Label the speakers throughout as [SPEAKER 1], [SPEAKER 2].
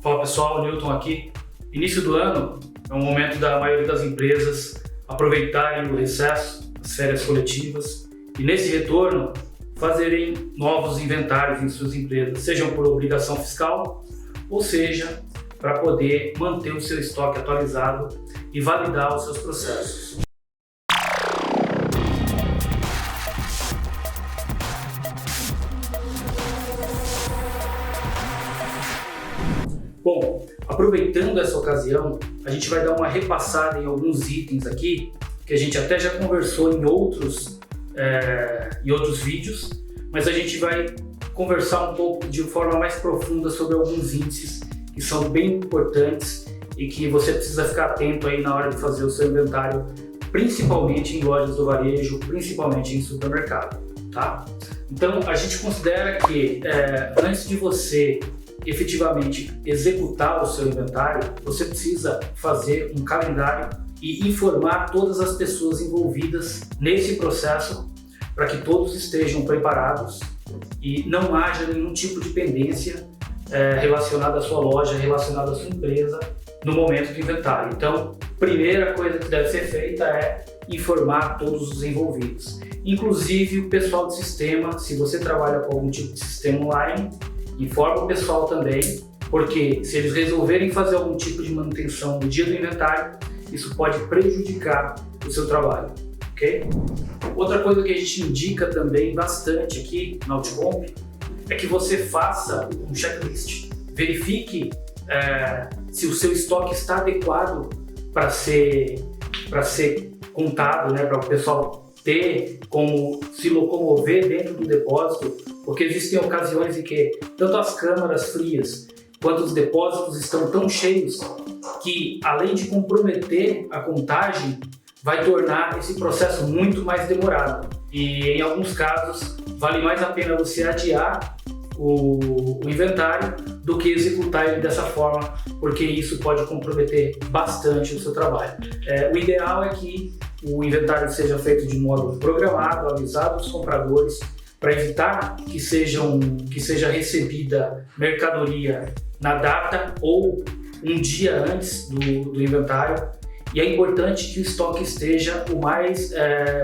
[SPEAKER 1] Fala pessoal, Newton aqui. Início do ano é um momento da maioria das empresas aproveitarem o recesso, as férias coletivas e nesse retorno fazerem novos inventários em suas empresas, sejam por obrigação fiscal ou seja para poder manter o seu estoque atualizado e validar os seus processos. Bom, aproveitando essa ocasião, a gente vai dar uma repassada em alguns itens aqui, que a gente até já conversou em outros vídeos, mas a gente vai conversar um pouco de forma mais profunda sobre alguns índices que são bem importantes e que você precisa ficar atento aí na hora de fazer o seu inventário, principalmente em lojas do varejo, principalmente em supermercado, tá? Então, a gente considera que antes de você efetivamente executar o seu inventário, você precisa fazer um calendário e informar todas as pessoas envolvidas nesse processo para que todos estejam preparados e não haja nenhum tipo de pendência relacionada à sua loja, relacionada à sua empresa no momento do inventário. Então, primeira coisa que deve ser feita é informar todos os envolvidos, inclusive o pessoal de sistema. Se você trabalha com algum tipo de sistema online, informa o pessoal também, porque se eles resolverem fazer algum tipo de manutenção no dia do inventário, isso pode prejudicar o seu trabalho, ok? Outra coisa que a gente indica também bastante aqui na Outcomp é que você faça um checklist. Verifique se o seu estoque está adequado para ser contado, né, para o pessoal ter como se locomover dentro do depósito, porque existem ocasiões em que tanto as câmaras frias quanto os depósitos estão tão cheios que, além de comprometer a contagem, vai tornar esse processo muito mais demorado. E em alguns casos, vale mais a pena você adiar o inventário do que executar ele dessa forma, porque isso pode comprometer bastante o seu trabalho. O ideal é que o inventário seja feito de modo programado, avisado aos compradores, para evitar que seja recebida mercadoria na data ou um dia antes do inventário. E é importante que o estoque esteja o mais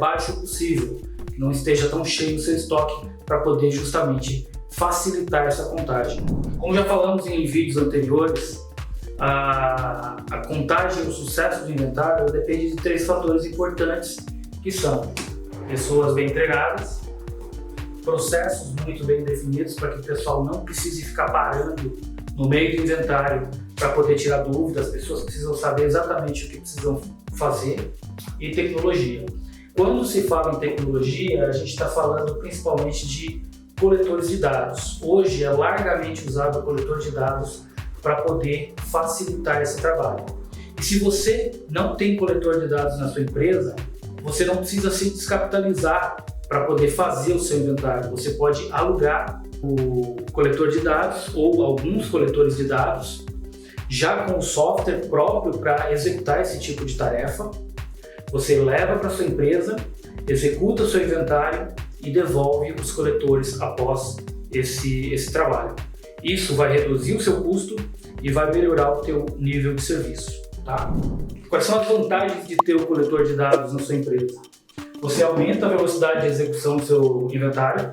[SPEAKER 1] baixo possível, que não esteja tão cheio o seu estoque, para poder justamente facilitar essa contagem. Como já falamos em vídeos anteriores, a contagem e o sucesso do inventário depende de 3 fatores importantes, que são pessoas bem entregadas, processos muito bem definidos para que o pessoal não precise ficar parando no meio do inventário para poder tirar dúvidas. As pessoas precisam saber exatamente o que precisam fazer, e tecnologia. Quando se fala em tecnologia, a gente está falando principalmente de coletores de dados. Hoje é largamente usado o coletor de dados para poder facilitar esse trabalho. E se você não tem coletor de dados na sua empresa, você não precisa se descapitalizar para poder fazer o seu inventário. Você pode alugar o coletor de dados ou alguns coletores de dados já com o software próprio para executar esse tipo de tarefa. Você leva para sua empresa, executa o seu inventário e devolve os coletores após esse trabalho. Isso vai reduzir o seu custo e vai melhorar o teu nível de serviço, tá? Quais são as vantagens de ter o coletor de dados na sua empresa? Você aumenta a velocidade de execução do seu inventário,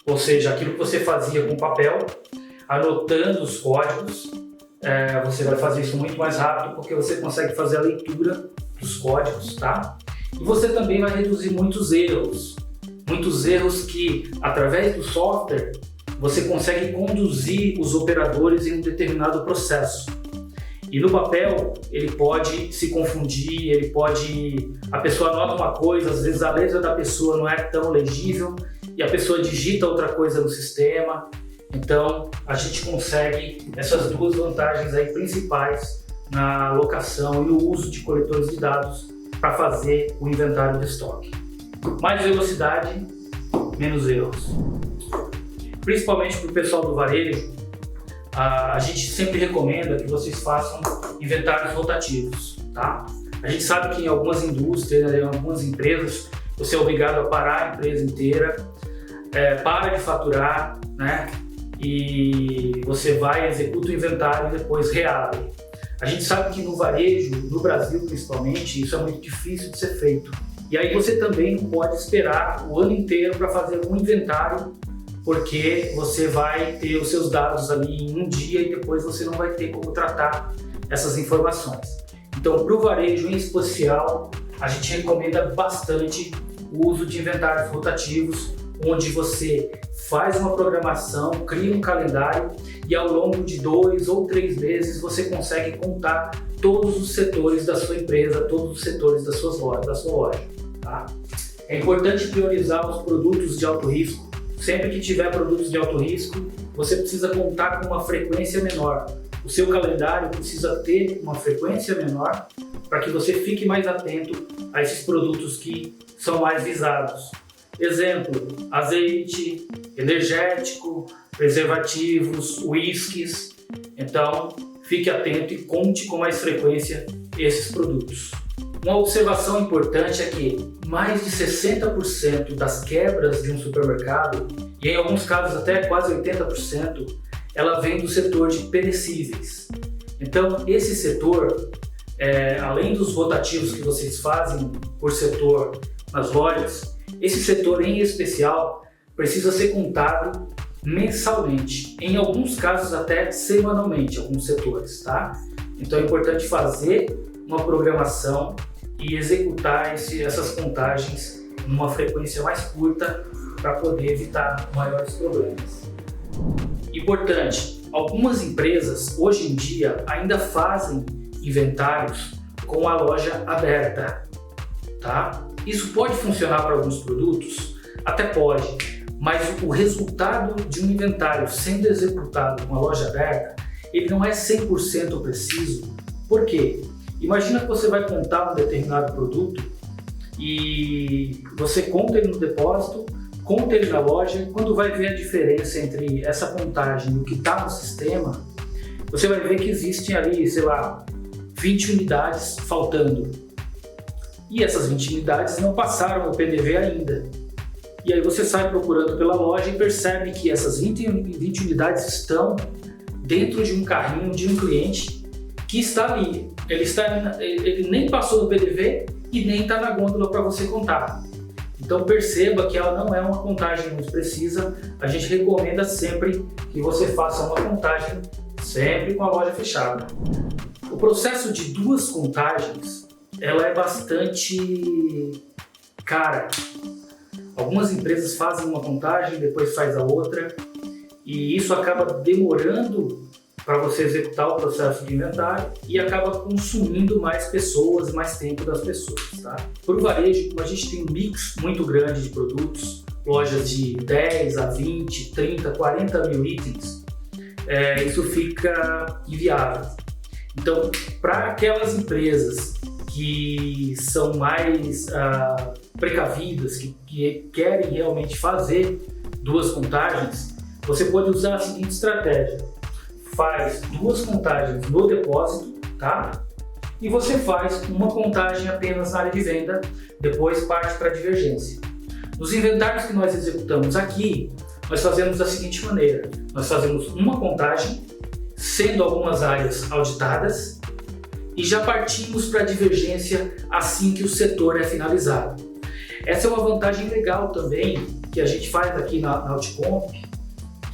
[SPEAKER 1] ou seja, aquilo que você fazia com papel, anotando os códigos, você vai fazer isso muito mais rápido, porque você consegue fazer a leitura dos códigos, tá? E você também vai reduzir muitos erros que, através do software, você consegue conduzir os operadores em um determinado processo. E no papel, ele pode se confundir, a pessoa anota uma coisa, às vezes a letra da pessoa não é tão legível e a pessoa digita outra coisa no sistema. Então, a gente consegue essas 2 vantagens aí principais na alocação e no uso de coletores de dados para fazer o inventário de estoque. Mais velocidade, menos erros. Principalmente para o pessoal do varejo, a gente sempre recomenda que vocês façam inventários rotativos, tá? A gente sabe que em algumas indústrias, em algumas empresas, você é obrigado a parar a empresa inteira, para de faturar, né? e você vai, executa o inventário e depois reabre. A gente sabe que no varejo, no Brasil principalmente, isso é muito difícil de ser feito. E aí você também não pode esperar o ano inteiro para fazer um inventário, porque você vai ter os seus dados ali em um dia e depois você não vai ter como tratar essas informações. Então, para o varejo em especial, a gente recomenda bastante o uso de inventários rotativos, onde você faz uma programação, cria um calendário e ao longo de 2 ou 3 meses você consegue contar todos os setores da sua empresa, todos os setores da sua loja. Tá? É importante priorizar os produtos de alto risco. Sempre que tiver produtos de alto risco, você precisa contar com uma frequência menor. O seu calendário precisa ter uma frequência menor para que você fique mais atento a esses produtos que são mais visados. Exemplo, azeite, energético, preservativos, uísques. Então, fique atento e conte com mais frequência esses produtos. Uma observação importante é que mais de 60% das quebras de um supermercado, e em alguns casos até quase 80%, ela vem do setor de perecíveis. Então, esse setor, além dos rotativos que vocês fazem por setor nas lojas, esse setor em especial precisa ser contado mensalmente, em alguns casos até semanalmente, alguns setores, tá? Então é importante fazer uma programação e executar essas contagens numa frequência mais curta para poder evitar maiores problemas. Importante, algumas empresas hoje em dia ainda fazem inventários com a loja aberta, tá? Isso pode funcionar para alguns produtos? Até pode, mas o resultado de um inventário sendo executado com a loja aberta, ele não é 100% preciso. Por quê? Imagina que você vai contar um determinado produto e você conta ele no depósito, conta ele na loja, e quando vai ver a diferença entre essa contagem e o que está no sistema, você vai ver que existem ali, sei lá, 20 unidades faltando. E essas 20 unidades não passaram o PDV ainda. E aí você sai procurando pela loja e percebe que essas 20 unidades estão dentro de um carrinho de um cliente que está ali. Ele nem passou no PDV e nem está na gôndola para você contar. Então perceba que ela não é uma contagem muito precisa. A gente recomenda sempre que você faça uma contagem sempre com a loja fechada. O processo de 2 contagens, ela é bastante cara. Algumas empresas fazem uma contagem, depois faz a outra, e isso acaba demorando para você executar o processo de inventário e acaba consumindo mais pessoas, mais tempo das pessoas, tá? Para o varejo, como a gente tem um mix muito grande de produtos, lojas de 10 a 20, 30, 40 mil itens, isso fica inviável. Então, para aquelas empresas que são mais precavidas, que querem realmente fazer 2 contagens, você pode usar a seguinte estratégia: faz 2 contagens no depósito, tá? E você faz uma contagem apenas na área de venda, depois parte para a divergência. Nos inventários que nós executamos aqui, nós fazemos da seguinte maneira: nós fazemos uma contagem, sendo algumas áreas auditadas, e já partimos para a divergência assim que o setor é finalizado. Essa é uma vantagem legal também que a gente faz aqui na Outcomp,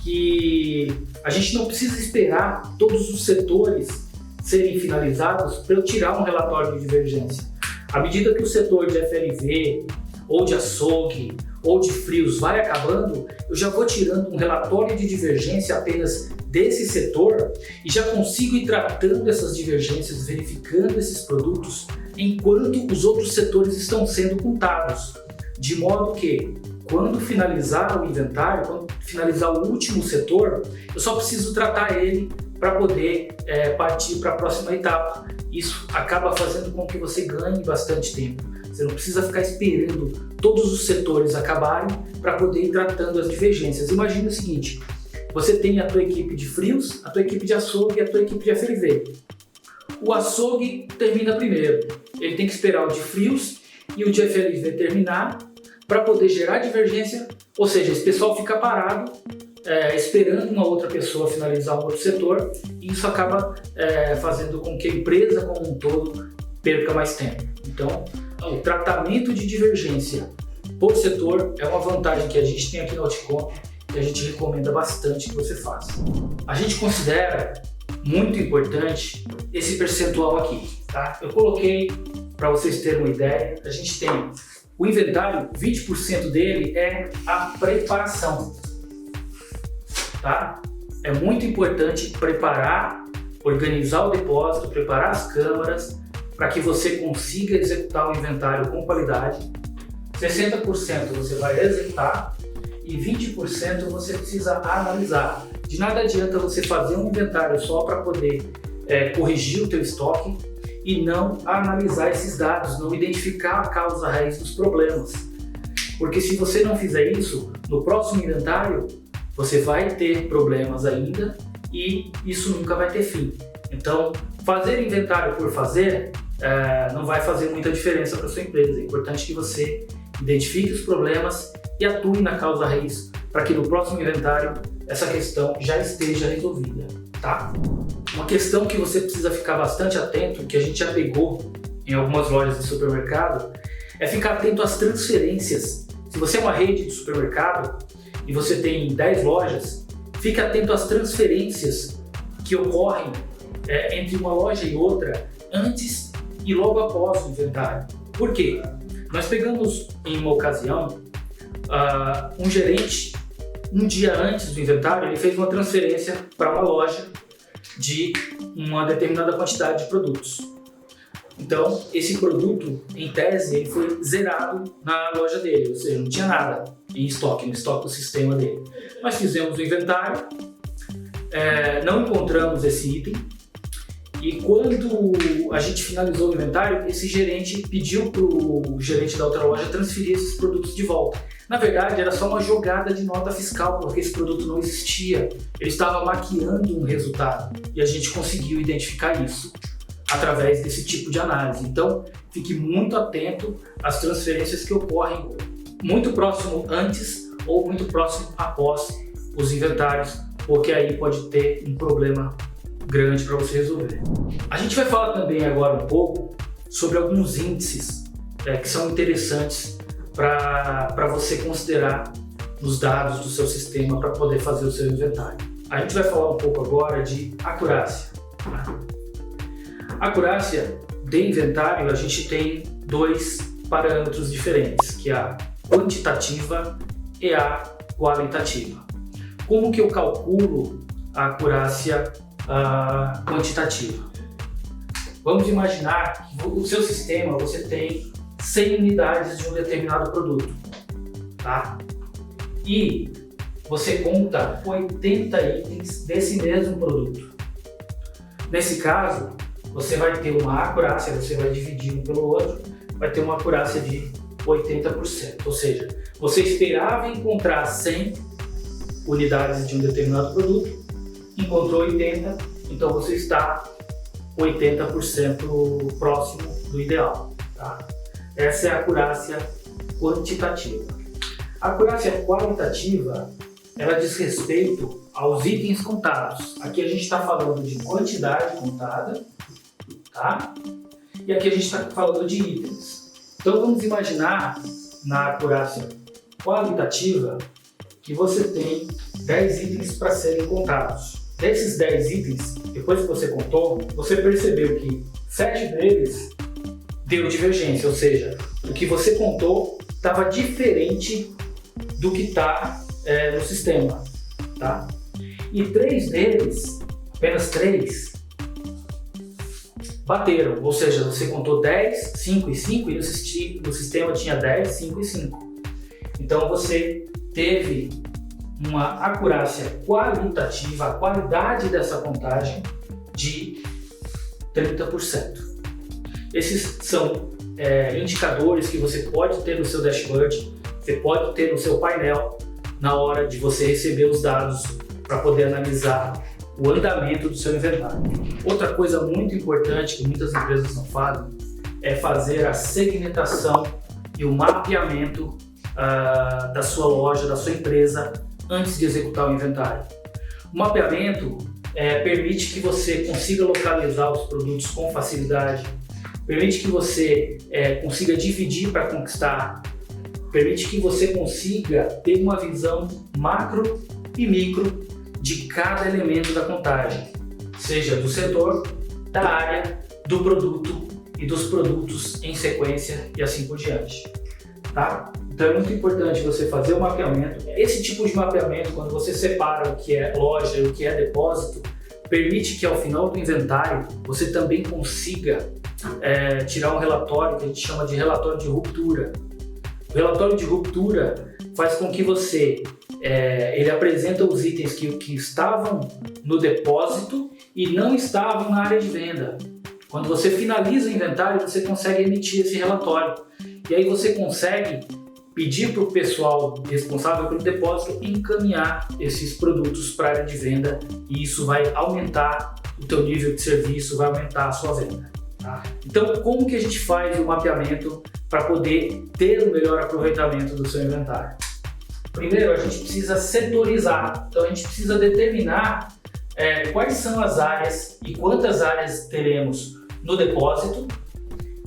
[SPEAKER 1] que a gente não precisa esperar todos os setores serem finalizados para eu tirar um relatório de divergência. À medida que o setor de FLV, ou de açougue, ou de frios vai acabando, eu já vou tirando um relatório de divergência apenas desse setor e já consigo ir tratando essas divergências, verificando esses produtos enquanto os outros setores estão sendo contados. De modo que, quando finalizar o inventário, quando finalizar o último setor, eu só preciso tratar ele para poder partir para a próxima etapa. Isso acaba fazendo com que você ganhe bastante tempo. Você não precisa ficar esperando todos os setores acabarem para poder ir tratando as divergências. Imagina o seguinte: você tem a tua equipe de frios, a tua equipe de açougue e a tua equipe de FLV. O açougue termina primeiro. Ele tem que esperar o de frios e o de FLV terminar para poder gerar divergência, ou seja, esse pessoal fica parado esperando uma outra pessoa finalizar um outro setor, e isso acaba fazendo com que a empresa como um todo perca mais tempo. Então, o tratamento de divergência por setor é uma vantagem que a gente tem aqui na Outicom, que a gente recomenda bastante que você faça. A gente considera muito importante esse percentual aqui, tá? Eu coloquei para vocês terem uma ideia. A gente tem o inventário, 20% dele é a preparação, tá? É muito importante preparar, organizar o depósito, preparar as câmaras para que você consiga executar o inventário com qualidade. 60% você vai executar e 20% você precisa analisar. De nada adianta você fazer um inventário só para poder corrigir o teu estoque e não analisar esses dados, não identificar a causa raiz dos problemas. Porque se você não fizer isso, no próximo inventário você vai ter problemas ainda e isso nunca vai ter fim. Então, fazer inventário por fazer não vai fazer muita diferença para sua empresa. É importante que você identifique os problemas e atue na causa raiz para que no próximo inventário essa questão já esteja resolvida, tá? Uma questão que você precisa ficar bastante atento, que a gente já pegou em algumas lojas de supermercado, é ficar atento às transferências. Se você é uma rede de supermercado e você tem 10 lojas, fique atento às transferências que ocorrem entre uma loja e outra antes e logo após o inventário. Por quê? Nós pegamos em uma ocasião um gerente, um dia antes do inventário, ele fez uma transferência para uma loja de uma determinada quantidade de produtos. Então, esse produto, em tese, ele foi zerado na loja dele, ou seja, não tinha nada em estoque, no estoque do sistema dele. Nós fizemos o inventário, não encontramos esse item, e quando a gente finalizou o inventário, esse gerente pediu para o gerente da outra loja transferir esses produtos de volta. Na verdade, era só uma jogada de nota fiscal, porque esse produto não existia. Ele estava maquiando um resultado e a gente conseguiu identificar isso através desse tipo de análise. Então, fique muito atento às transferências que ocorrem muito próximo antes ou muito próximo após os inventários, porque aí pode ter um problema grande para você resolver. A gente vai falar também agora um pouco sobre alguns índices que são interessantes para você considerar nos dados do seu sistema para poder fazer o seu inventário. A gente vai falar um pouco agora de acurácia. Acurácia de inventário, a gente tem dois parâmetros diferentes, que é a quantitativa e a qualitativa. Como que eu calculo a acurácia quantitativa? Vamos imaginar que o seu sistema, você tem 100 unidades de um determinado produto, tá? E você conta 80 itens desse mesmo produto. Nesse caso, você vai ter uma acurácia, você vai dividir um pelo outro, vai ter uma acurácia de 80%. Ou seja, você esperava encontrar 100 unidades de um determinado produto, encontrou 80, então você está 80% próximo do ideal, tá? Essa é a acurácia quantitativa. A acurácia qualitativa, ela diz respeito aos itens contados. Aqui a gente está falando de quantidade contada, tá? E aqui a gente está falando de itens. Então vamos imaginar na acurácia qualitativa que você tem 10 itens para serem contados. Desses 10 itens, depois que você contou, você percebeu que 7 deles deu divergência, ou seja, o que você contou estava diferente do que está no sistema, tá? E 3 deles, apenas 3, bateram, ou seja, você contou 10, 5 e 5 e no sistema tinha 10, 5 e 5. Então você teve uma acurácia qualitativa, a qualidade dessa contagem de 30%. Esses são indicadores que você pode ter no seu dashboard, você pode ter no seu painel na hora de você receber os dados para poder analisar o andamento do seu inventário. Outra coisa muito importante que muitas empresas não fazem é fazer a segmentação e o mapeamento da sua loja, da sua empresa antes de executar o inventário. O mapeamento permite que você consiga localizar os produtos com facilidade, permite que você consiga dividir para conquistar, permite que você consiga ter uma visão macro e micro de cada elemento da contagem, seja do setor, da área, do produto e dos produtos em sequência e assim por diante. Tá? Então é muito importante você fazer o mapeamento. Esse tipo de mapeamento, quando você separa o que é loja e o que é depósito, permite que ao final do inventário você também consiga tirar um relatório que a gente chama de relatório de ruptura. O relatório de ruptura faz com que você ele apresenta os itens que estavam no depósito e não estavam na área de venda. Quando você finaliza o inventário, você consegue emitir esse relatório. E aí você consegue pedir para o pessoal responsável pelo depósito encaminhar esses produtos para a área de venda, e isso vai aumentar o teu nível de serviço, vai aumentar a sua venda. Tá? Então, como que a gente faz o mapeamento para poder ter o melhor aproveitamento do seu inventário? Primeiro, a gente precisa setorizar. Então, a gente precisa determinar quais são as áreas e quantas áreas teremos no depósito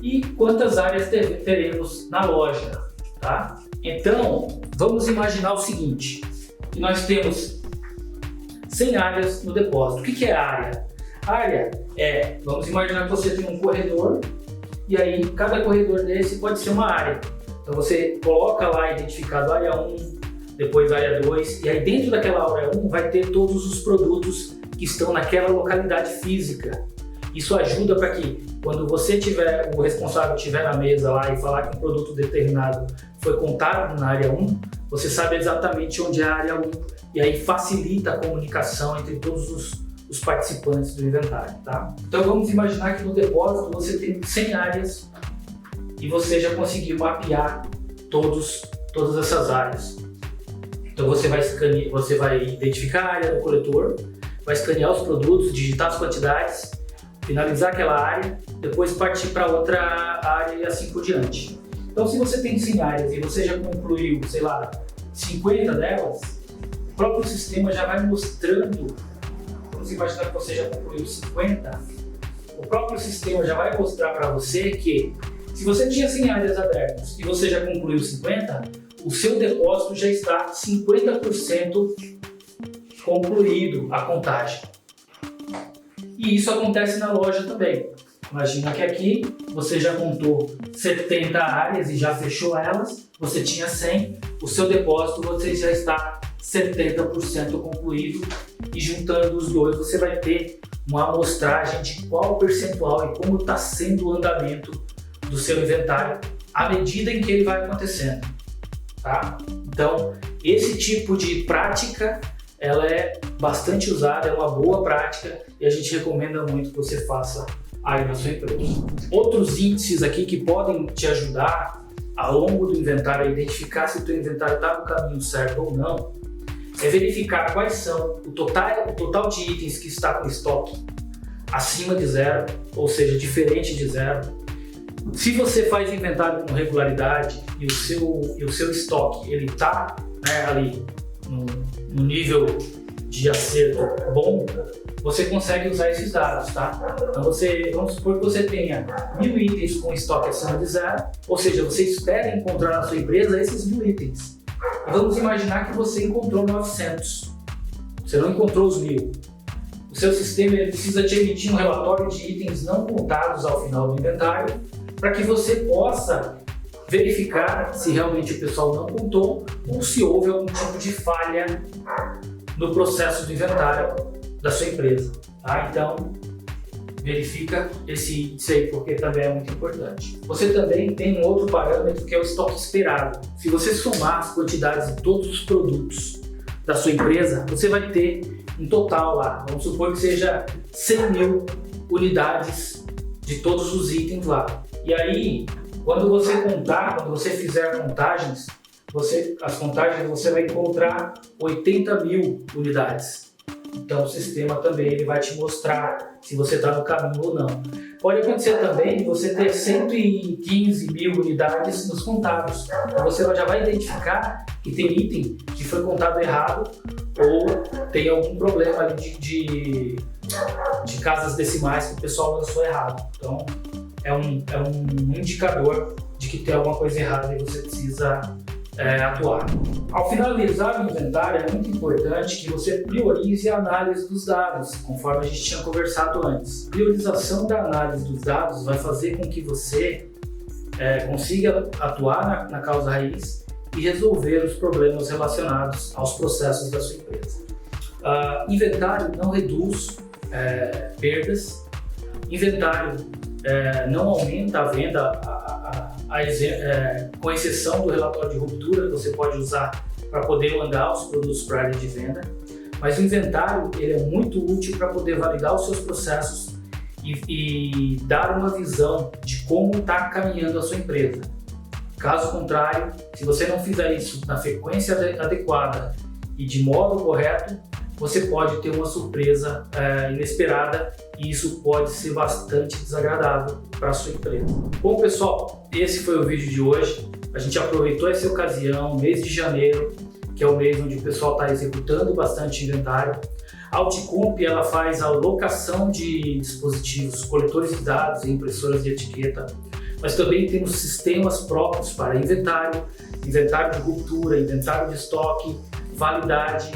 [SPEAKER 1] e quantas áreas teremos na loja, tá? Então, vamos imaginar o seguinte, que nós temos 100 áreas no depósito. O que é área? Área vamos imaginar que você tem um corredor e aí cada corredor desse pode ser uma área. Então você coloca lá identificado área 1, depois área 2, e aí dentro daquela área 1 vai ter todos os produtos que estão naquela localidade física. Isso ajuda para que, quando o responsável estiver na mesa lá e falar que um produto determinado foi contado na área 1, você sabe exatamente onde é a área 1, e aí facilita a comunicação entre todos os participantes do inventário. Tá? Então vamos imaginar que no depósito você tem 100 áreas e você já conseguiu mapear todas essas áreas. Então você vai identificar a área do coletor, vai escanear os produtos, digitar as quantidades, finalizar aquela área, depois partir para outra área e assim por diante. Então, se você tem 100 áreas e você já concluiu, 50 delas, o próprio sistema já vai mostrando, vamos imaginar que você já concluiu 50, o próprio sistema já vai mostrar para você que, se você tinha 100 áreas abertas e você já concluiu 50, o seu depósito já está 50% concluído a contagem. E isso acontece na loja também. Imagina que aqui você já contou 70 áreas e já fechou elas, você tinha 100, o seu depósito você já está 70% concluído, e juntando os dois você vai ter uma amostragem de qual percentual e como está sendo o andamento do seu inventário à medida em que ele vai acontecendo. Tá? Então, esse tipo de prática ela é bastante usada, é uma boa prática e a gente recomenda muito que você faça aí na sua empresa. Outros índices aqui que podem te ajudar ao longo do inventário a identificar se o teu inventário está no caminho certo ou não, é verificar quais são o total de itens que está com estoque acima de zero, ou seja, diferente de zero. Se você faz inventário com regularidade e o seu estoque ele está ali no nível de acerto bom, você consegue usar esses dados, tá? Então vamos supor que você tenha 1000 itens com estoque acima de zero, ou seja, você espera encontrar na sua empresa esses 1000 itens. E vamos imaginar que você encontrou 900, você não encontrou os 1000. O seu sistema ele precisa te emitir um relatório de itens não contados ao final do inventário, para que você possa verificar se realmente o pessoal não contou ou se houve algum tipo de falha no processo do inventário da sua empresa. Tá? Então, verifica esse índice aí, porque também é muito importante. Você também tem um outro parâmetro que é o estoque esperado. Se você somar as quantidades de todos os produtos da sua empresa, você vai ter um total lá. Vamos supor que seja 100.000 unidades de todos os itens lá. E aí, quando você fizer as contagens, você vai encontrar 80.000 unidades. Então o sistema também ele vai te mostrar se você está no caminho ou não. Pode acontecer também de você ter 115 mil unidades nos contados. Então você já vai identificar que tem item que foi contado errado ou tem algum problema ali de casas decimais que o pessoal lançou errado. Então é um indicador de que tem alguma coisa errada e você precisa atuar. Ao finalizar o inventário, é muito importante que você priorize a análise dos dados, conforme a gente tinha conversado antes. A priorização da análise dos dados vai fazer com que você consiga atuar na causa raiz e resolver os problemas relacionados aos processos da sua empresa. Inventário não reduz perdas, inventário não aumenta a venda, com exceção do relatório de ruptura que você pode usar para poder mandar os produtos para a área de venda, mas o inventário ele é muito útil para poder validar os seus processos e dar uma visão de como está caminhando a sua empresa. Caso contrário, se você não fizer isso na frequência adequada e de modo correto, você pode ter uma surpresa inesperada e isso pode ser bastante desagradável para a sua empresa. Bom, pessoal, esse foi o vídeo de hoje. A gente aproveitou essa ocasião, mês de janeiro, que é o mês onde o pessoal está executando bastante inventário. A Ulticomp ela faz a locação de dispositivos, coletores de dados e impressoras de etiqueta, mas também temos sistemas próprios para inventário de ruptura, inventário de estoque, validade,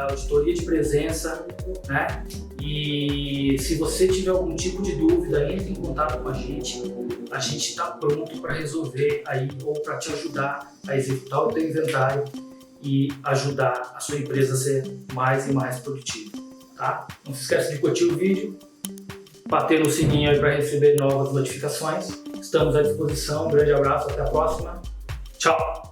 [SPEAKER 1] auditoria de presença, né? E se você tiver algum tipo de dúvida, entre em contato com a gente está pronto para resolver aí ou para te ajudar a executar o teu inventário e ajudar a sua empresa a ser mais e mais produtiva, tá? Não se esqueça de curtir o vídeo, bater no sininho aí para receber novas notificações. Estamos à disposição, um grande abraço, até a próxima, tchau!